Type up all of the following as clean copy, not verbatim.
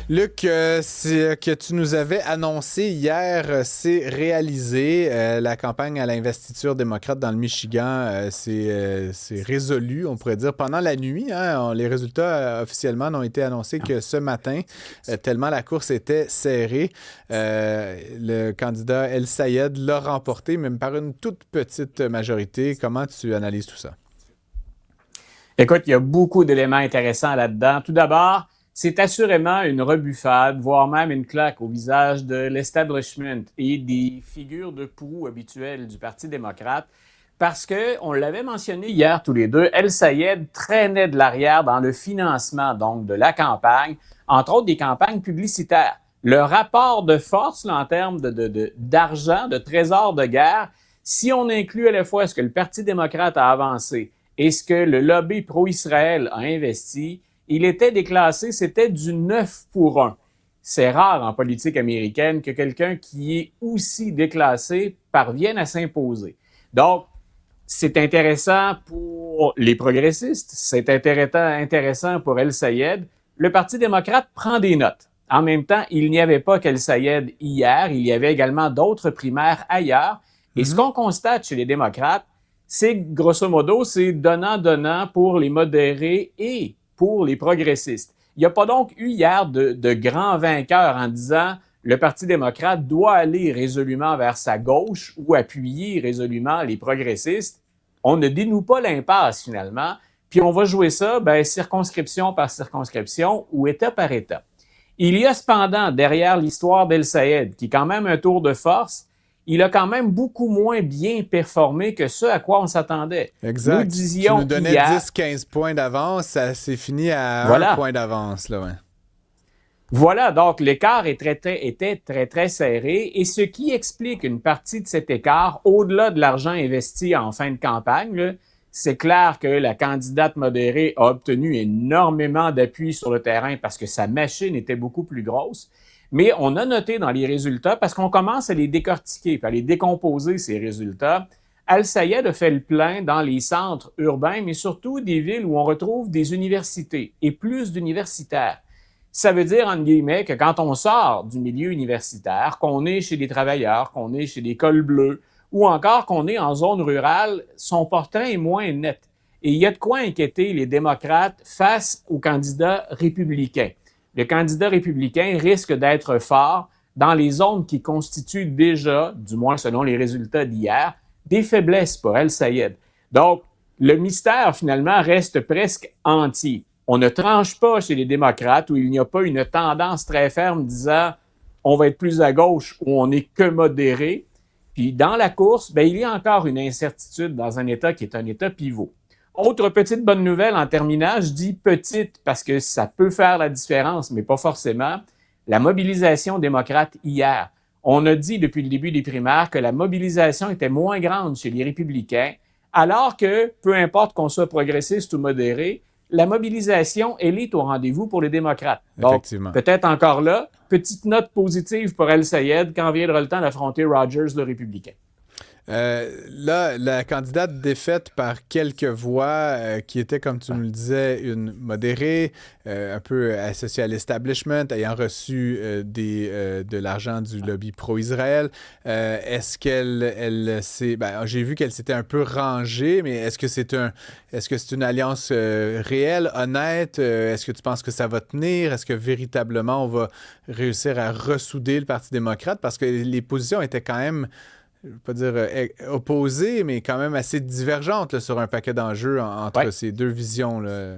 Luc, ce que tu nous avais annoncé hier, c'est réalisé. La campagne à l'investiture démocrate dans le Michigan, c'est résolu, on pourrait dire, pendant la nuit. Hein. Les résultats officiellement n'ont été annoncés que ce matin, tellement la course était serrée. Le candidat El Sayed l'a remporté, même par une toute petite majorité. Comment tu analyses tout ça? Écoute, il y a beaucoup d'éléments intéressants là-dedans. Tout d'abord, c'est assurément une rebuffade, voire même une claque au visage de l'establishment et des figures de proue habituelles du Parti démocrate, parce que, on l'avait mentionné hier tous les deux, El Sayed traînait de l'arrière dans le financement donc de la campagne, entre autres des campagnes publicitaires. Le rapport de force là, en termes d'argent, de trésor de guerre, si on inclut à la fois ce que le Parti démocrate a avancé et ce que le lobby pro-Israël a investi, il était déclassé, c'était du 9 pour 1. C'est rare en politique américaine que quelqu'un qui est aussi déclassé parvienne à s'imposer. Donc, c'est intéressant pour les progressistes, c'est intéressant pour El Sayed. Le Parti démocrate prend des notes. En même temps, il n'y avait pas qu'El Sayed hier, il y avait également d'autres primaires ailleurs. Et ce qu'on constate chez les démocrates, c'est grosso modo, c'est donnant-donnant pour les modérés et pour les progressistes. Il n'y a pas donc eu hier de grands vainqueurs en disant le Parti démocrate doit aller résolument vers sa gauche ou appuyer résolument les progressistes. On ne dénoue pas l'impasse finalement, puis on va jouer ça circonscription par circonscription ou État par État. Il y a cependant derrière l'histoire d'El Sayed, qui est quand même un tour de force, il a quand même beaucoup moins bien performé que ce à quoi on s'attendait. Nous Exact. Tu nous disions donnais hier, 10-15 points d'avance, ça s'est fini à un voilà, point d'avance, là, ouais. voilà, donc l'écart était très serré et ce qui explique une partie de cet écart, au-delà de l'argent investi en fin de campagne, là, c'est clair que la candidate modérée a obtenu énormément d'appui sur le terrain parce que sa machine était beaucoup plus grosse. Mais on a noté dans les résultats, parce qu'on commence à les décortiquer, à les décomposer, ces résultats, Al-Sayed a fait le plein dans les centres urbains, mais surtout des villes où on retrouve des universités et plus d'universitaires. Ça veut dire, entre guillemets, que quand on sort du milieu universitaire, qu'on est chez les travailleurs, qu'on est chez les cols bleus, ou encore qu'on est en zone rurale, son portrait est moins net. Et il y a de quoi inquiéter les démocrates face aux candidats républicains. Le candidat républicain risque d'être fort dans les zones qui constituent déjà, du moins selon les résultats d'hier, des faiblesses pour El Sayed. Donc, le mystère, finalement, reste presque entier. On ne tranche pas chez les démocrates où il n'y a pas une tendance très ferme disant on va être plus à gauche ou on n'est que modéré. Puis dans la course, il y a encore une incertitude dans un État qui est un État pivot. Autre petite bonne nouvelle en terminant, je dis petite parce que ça peut faire la différence, mais pas forcément, la mobilisation démocrate hier. On a dit depuis le début des primaires que la mobilisation était moins grande chez les républicains, alors que, peu importe qu'on soit progressiste ou modéré, la mobilisation, elle est au rendez-vous pour les démocrates. Donc, Effectivement. peut-être encore là, petite note positive pour El Sayed quand viendra le temps d'affronter Rogers, le républicain. Là, la candidate défaite par quelques voix, qui était, comme tu nous le disais, une modérée, un peu associée à l'establishment, ayant reçu de l'argent du lobby pro-Israël. Est-ce qu'elle s'est... j'ai vu qu'elle s'était un peu rangée, mais est-ce que c'est une alliance réelle, honnête? Est-ce que tu penses que ça va tenir? Est-ce que véritablement on va réussir à ressouder le Parti démocrate? Parce que les positions étaient quand même, je ne veux pas dire opposées, mais quand même assez divergentes là, sur un paquet d'enjeux entre Ouais. ces deux visions, là.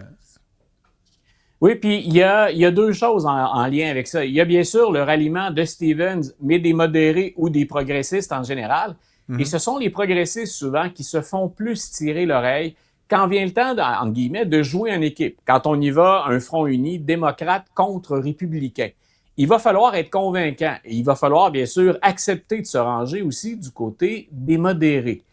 Oui, puis il y a deux choses en lien avec ça. Il y a bien sûr le ralliement de Stevens, mais des modérés ou des progressistes en général. Et Mhm. ce sont les progressistes souvent qui se font plus tirer l'oreille quand vient le temps, entre guillemets, de jouer en équipe. Quand on y va, un front uni, démocrate contre républicain. Il va falloir être convaincant et il va falloir bien sûr accepter de se ranger aussi du côté des modérés.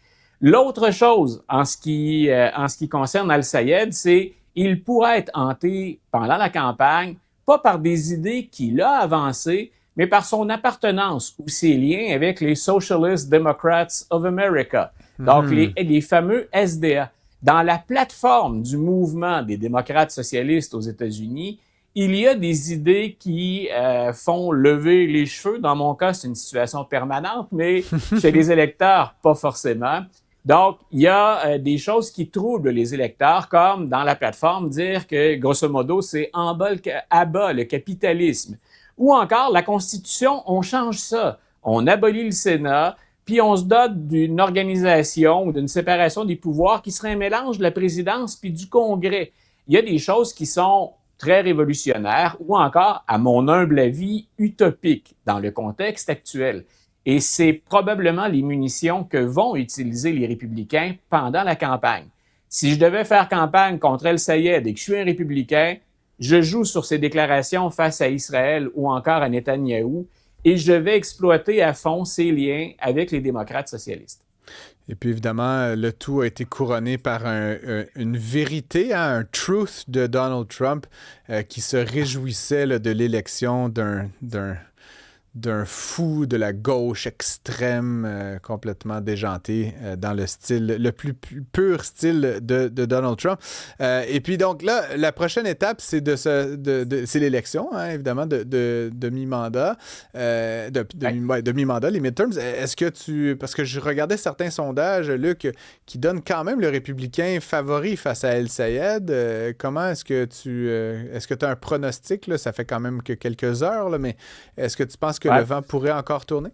L'autre chose en ce qui concerne Al-Sayed, c'est il pourrait être hanté pendant la campagne, pas par des idées qu'il a avancées, mais par son appartenance ou ses liens avec les Socialist Democrats of America, donc Mhm. les fameux SDA. Dans la plateforme du mouvement des démocrates socialistes aux États-Unis, il y a des idées qui font lever les cheveux. Dans mon cas, c'est une situation permanente, mais chez les électeurs, pas forcément. Donc, il y a des choses qui troublent les électeurs, comme dans la plateforme, dire que, grosso modo, c'est à bas le capitalisme. Ou encore, la Constitution, on change ça. On abolit le Sénat, puis on se dote d'une organisation ou d'une séparation des pouvoirs qui serait un mélange de la présidence puis du Congrès. Il y a des choses qui sont très révolutionnaires ou encore, à mon humble avis, utopiques dans le contexte actuel. Et c'est probablement les munitions que vont utiliser les républicains pendant la campagne. Si je devais faire campagne contre El-Sayed et que je suis un républicain, je joue sur ses déclarations face à Israël ou encore à Netanyahou et je vais exploiter à fond ses liens avec les démocrates socialistes. Et puis évidemment, le tout a été couronné par une vérité, un truth de Donald Trump qui se réjouissait là, de l'élection d'un fou de la gauche extrême, complètement déjanté, dans le style, le plus pur style de Donald Trump. Et puis donc là, la prochaine étape, c'est c'est l'élection, hein, évidemment, de mi-mandat, de mi-mandat, les midterms. Est-ce que parce que je regardais certains sondages, Luc, qui donnent quand même le républicain favori face à El-Sayed. Comment est-ce que tu as un pronostic, là? Ça fait quand même que quelques heures, là, mais est-ce que tu penses que le vent pourrait encore tourner?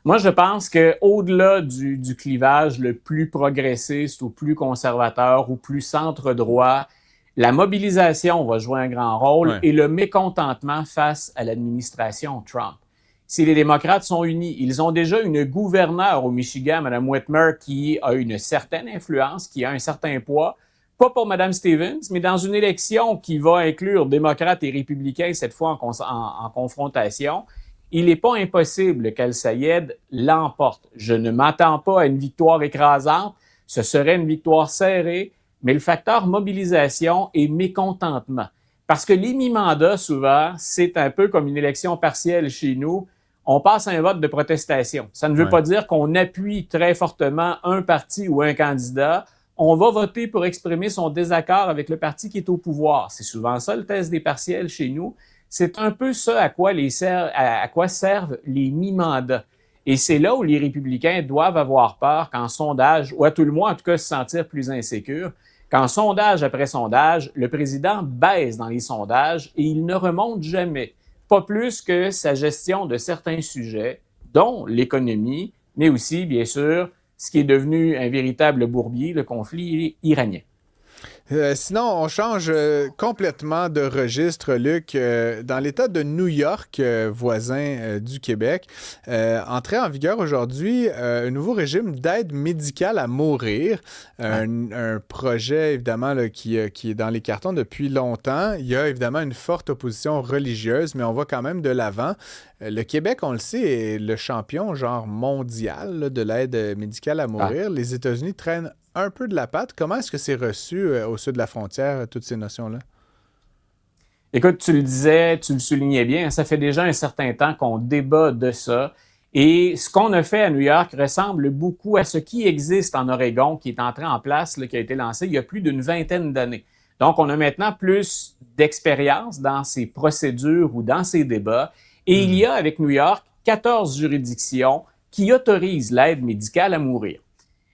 Moi, je pense qu'au-delà du clivage le plus progressiste ou plus conservateur ou plus centre-droit, la mobilisation va jouer un grand rôle et le mécontentement face à l'administration Trump. Si les démocrates sont unis, ils ont déjà une gouverneure au Michigan, Mme Whitmer, qui a une certaine influence, qui a un certain poids, pas pour Mme Stevens, mais dans une élection qui va inclure démocrates et républicains, cette fois en confrontation, il n'est pas impossible qu'El-Sayed l'emporte. Je ne m'attends pas à une victoire écrasante, ce serait une victoire serrée, mais le facteur mobilisation et mécontentement. Parce que les mi-mandats, souvent, c'est un peu comme une élection partielle chez nous. On passe à un vote de protestation. Ça ne veut pas dire qu'on appuie très fortement un parti ou un candidat. On va voter pour exprimer son désaccord avec le parti qui est au pouvoir. C'est souvent ça le test des partiels chez nous. C'est un peu ça à quoi servent les mi-mandats. Et c'est là où les républicains doivent avoir peur qu'en sondage, ou à tout le moins en tout cas se sentir plus insécures, qu'en sondage après sondage, le président baisse dans les sondages et il ne remonte jamais. Pas plus que sa gestion de certains sujets, dont l'économie, mais aussi, bien sûr, ce qui est devenu un véritable bourbier, le conflit iranien. Sinon, on change complètement de registre, Luc. Dans l'État de New York, voisin du Québec, entrait en vigueur aujourd'hui un nouveau régime d'aide médicale à mourir. Un projet, évidemment, là, qui est dans les cartons depuis longtemps. Il y a évidemment une forte opposition religieuse, mais on va quand même de l'avant. Le Québec, on le sait, est le champion genre mondial là, de l'aide médicale à mourir. Les États-Unis traînent un peu de la patte. Comment est-ce que c'est reçu au sud de la frontière, toutes ces notions-là? Écoute, tu le disais, tu le soulignais bien, ça fait déjà un certain temps qu'on débat de ça. Et ce qu'on a fait à New York ressemble beaucoup à ce qui existe en Oregon, qui est entré en place, là, qui a été lancé il y a plus d'une vingtaine d'années. Donc, on a maintenant plus d'expérience dans ces procédures ou dans ces débats. Et il y a, avec New York, 14 juridictions qui autorisent l'aide médicale à mourir.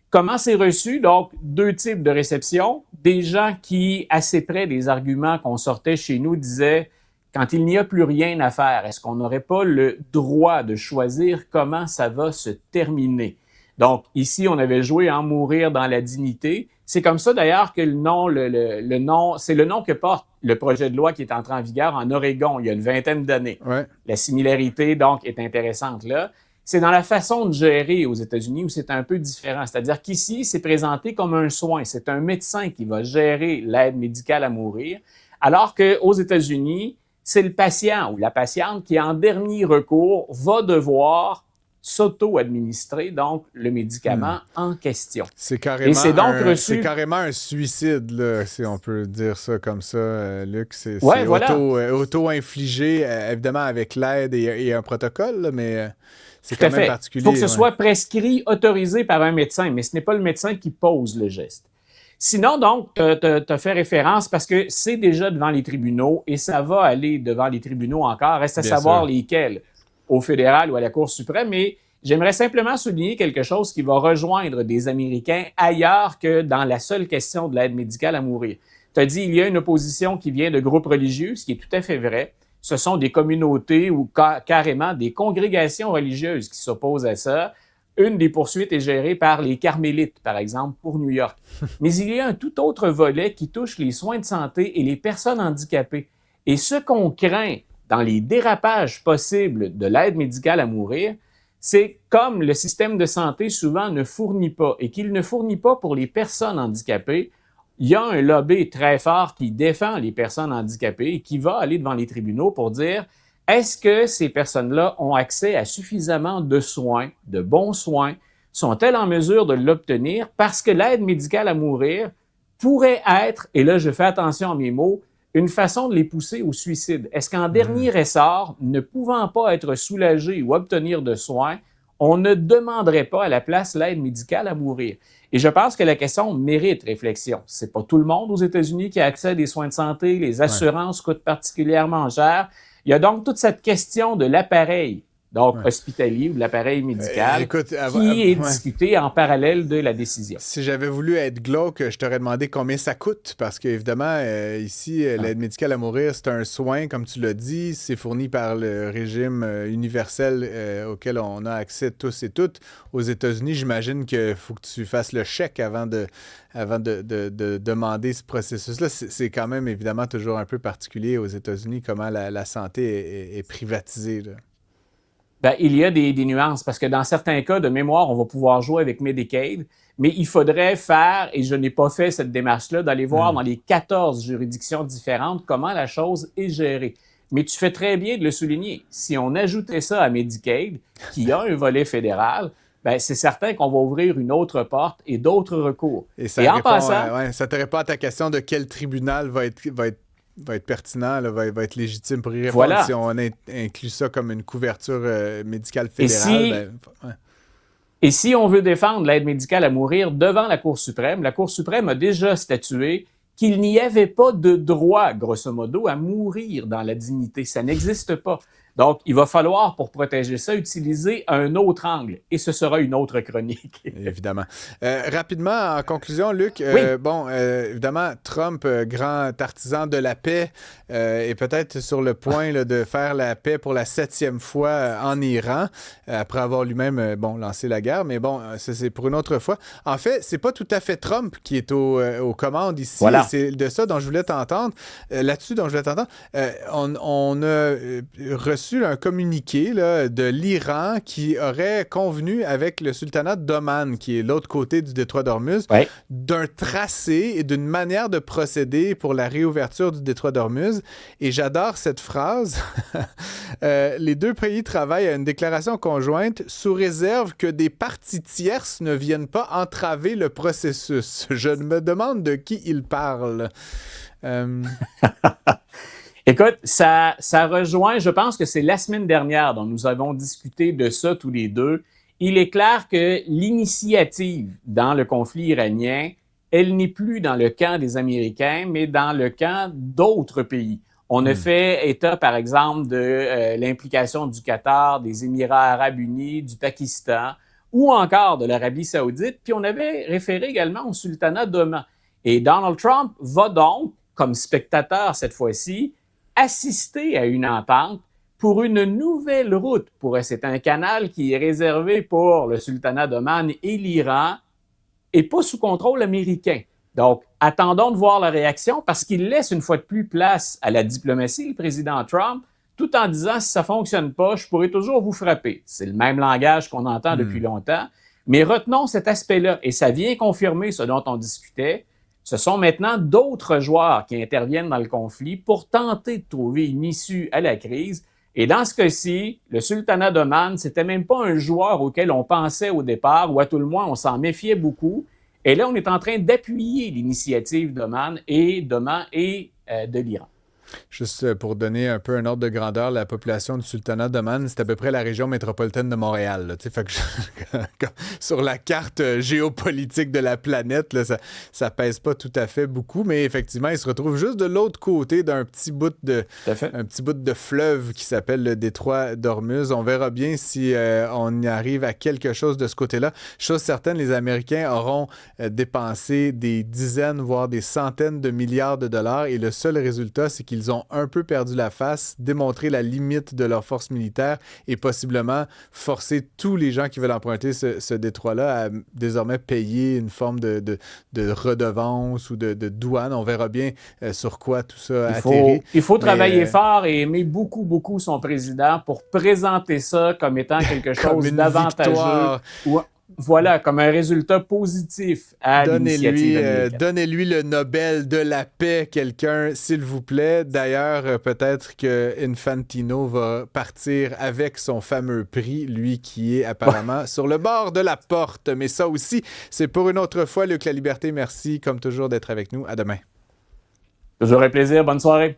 Comment c'est reçu? Donc, deux types de réception. Des gens qui, assez près des arguments qu'on sortait chez nous, disaient « Quand il n'y a plus rien à faire, est-ce qu'on n'aurait pas le droit de choisir comment ça va se terminer? » Donc, ici, on avait joué en mourir dans la dignité. C'est comme ça, d'ailleurs, que c'est le nom que porte le projet de loi qui est entré en vigueur en Oregon il y a une vingtaine d'années. La similarité, donc, est intéressante là. C'est dans la façon de gérer aux États-Unis où c'est un peu différent. C'est-à-dire qu'ici, c'est présenté comme un soin. C'est un médecin qui va gérer l'aide médicale à mourir, alors qu'aux États-Unis, c'est le patient ou la patiente qui, en dernier recours, va devoir s'auto-administrer, donc, le médicament en question. C'est carrément un suicide, là, si on peut dire ça comme ça, Luc. C'est auto-infligé, évidemment, avec l'aide et un protocole, là, mais... C'est quand même particulier. Il faut que ce soit prescrit, autorisé par un médecin, mais ce n'est pas le médecin qui pose le geste. Sinon, donc, tu as fait référence parce que c'est déjà devant les tribunaux et ça va aller devant les tribunaux encore. Reste à Bien savoir sûr. lesquels, au fédéral ou à la Cour suprême. Mais j'aimerais simplement souligner quelque chose qui va rejoindre des Américains ailleurs que dans la seule question de l'aide médicale à mourir. Tu as dit il y a une opposition qui vient de groupes religieux, ce qui est tout à fait vrai. Ce sont des communautés ou carrément des congrégations religieuses qui s'opposent à ça. Une des poursuites est gérée par les Carmélites, par exemple, pour New York. Mais il y a un tout autre volet qui touche les soins de santé et les personnes handicapées. Et ce qu'on craint dans les dérapages possibles de l'aide médicale à mourir, c'est comme le système de santé souvent ne fournit pas et qu'il ne fournit pas pour les personnes handicapées, il y a un lobby très fort qui défend les personnes handicapées et qui va aller devant les tribunaux pour dire est-ce que ces personnes-là ont accès à suffisamment de soins, de bons soins? Sont-elles en mesure de l'obtenir? Parce que l'aide médicale à mourir pourrait être, et là je fais attention à mes mots, une façon de les pousser au suicide. Est-ce qu'en dernier ressort, ne pouvant pas être soulagés ou obtenir de soins, on ne demanderait pas à la place l'aide médicale à mourir? Et je pense que la question mérite réflexion. C'est pas tout le monde aux États-Unis qui a accès à des soins de santé. Les assurances coûtent particulièrement cher. Il y a donc toute cette question de l'appareil, donc hospitalier ou de l'appareil médical, Écoute, qui est discuté en parallèle de la décision. Si j'avais voulu être glauque, je t'aurais demandé combien ça coûte, parce qu'évidemment, ici, l'aide médicale à mourir, c'est un soin, comme tu l'as dit, c'est fourni par le régime universel auquel on a accès tous et toutes. Aux États-Unis, j'imagine qu'il faut que tu fasses le chèque avant de demander ce processus-là. C'est quand même, évidemment, toujours un peu particulier aux États-Unis, comment la santé est privatisée, là. Ben, il y a des nuances parce que dans certains cas de mémoire, on va pouvoir jouer avec Medicaid, mais il faudrait faire, et je n'ai pas fait cette démarche-là, d'aller voir dans les 14 juridictions différentes comment la chose est gérée. Mais tu fais très bien de le souligner. Si on ajoutait ça à Medicaid, qui a un volet fédéral, ben, c'est certain qu'on va ouvrir une autre porte et d'autres recours. Et ça te répond à ta question de quel tribunal va être pertinent, là, va être légitime pour y répondre. Voilà. Si on inclut ça comme une couverture médicale fédérale. Et si on veut défendre l'aide médicale à mourir devant la Cour suprême a déjà statué qu'il n'y avait pas de droit, grosso modo, à mourir dans la dignité. Ça n'existe pas. Donc, il va falloir, pour protéger ça, utiliser un autre angle. Et ce sera une autre chronique. Évidemment. Rapidement, en conclusion, Luc, évidemment, Trump, grand artisan de la paix, est peut-être sur le point là, de faire la paix pour la 7e fois en Iran, après avoir lui-même lancé la guerre. Mais bon, ça, c'est pour une autre fois. En fait, c'est pas tout à fait Trump qui est aux commandes ici. Voilà. C'est de ça dont je voulais t'entendre. On a reçu un communiqué là, de l'Iran qui aurait convenu avec le sultanat d'Oman, qui est l'autre côté du détroit d'Ormuz, d'un tracé et d'une manière de procéder pour la réouverture du détroit d'Ormuz. Et j'adore cette phrase. Les deux pays travaillent à une déclaration conjointe sous réserve que des parties tierces ne viennent pas entraver le processus. Je me demande de qui il parle. Écoute, ça rejoint, je pense que c'est la semaine dernière dont nous avons discuté de ça tous les deux. Il est clair que l'initiative dans le conflit iranien, elle n'est plus dans le camp des Américains, mais dans le camp d'autres pays. On a fait état, par exemple, de l'implication du Qatar, des Émirats arabes unis, du Pakistan ou encore de l'Arabie saoudite. Puis on avait référé également au sultanat d'Oman. Et Donald Trump va donc, comme spectateur cette fois-ci, assister à une entente pour une nouvelle route. C'est un canal qui est réservé pour le sultanat d'Oman et l'Iran et pas sous contrôle américain. Donc, attendons de voir la réaction parce qu'il laisse une fois de plus place à la diplomatie, le président Trump, tout en disant si ça ne fonctionne pas, je pourrai toujours vous frapper. C'est le même langage qu'on entend depuis longtemps. Mais retenons cet aspect-là et ça vient confirmer ce dont on discutait. Ce sont maintenant d'autres joueurs qui interviennent dans le conflit pour tenter de trouver une issue à la crise. Et dans ce cas-ci, le sultanat d'Oman, c'était même pas un joueur auquel on pensait au départ, ou à tout le moins, on s'en méfiait beaucoup. Et là, on est en train d'appuyer l'initiative d'Oman et de l'Iran. Juste pour donner un peu un ordre de grandeur, la population du sultanat d'Oman, c'est à peu près la région métropolitaine de Montréal. Là, fait que sur la carte géopolitique de la planète, là, ça pèse pas tout à fait beaucoup, mais effectivement, il se retrouve juste de l'autre côté d'un un petit bout de fleuve qui s'appelle le détroit d'Ormuz. On verra bien si on y arrive à quelque chose de ce côté-là. Chose certaine, les Américains auront dépensé des dizaines, voire des centaines de milliards de dollars et le seul résultat, c'est qu'ils ont un peu perdu la face, démontré la limite de leur force militaire et possiblement forcé tous les gens qui veulent emprunter ce détroit-là à désormais payer une forme de redevance ou de douane. On verra bien sur quoi tout ça atterrit. Il faut travailler fort et aimer beaucoup, beaucoup son président pour présenter ça comme étant quelque chose d'avantageux. Voilà, comme un résultat positif à l'initiative américaine. Donnez-lui le Nobel de la paix, quelqu'un, s'il vous plaît. D'ailleurs, peut-être que Infantino va partir avec son fameux prix, lui qui est apparemment sur le bord de la porte. Mais ça aussi, c'est pour une autre fois. Luc La Liberté, merci comme toujours d'être avec nous. À demain. Toujours un plaisir. Bonne soirée.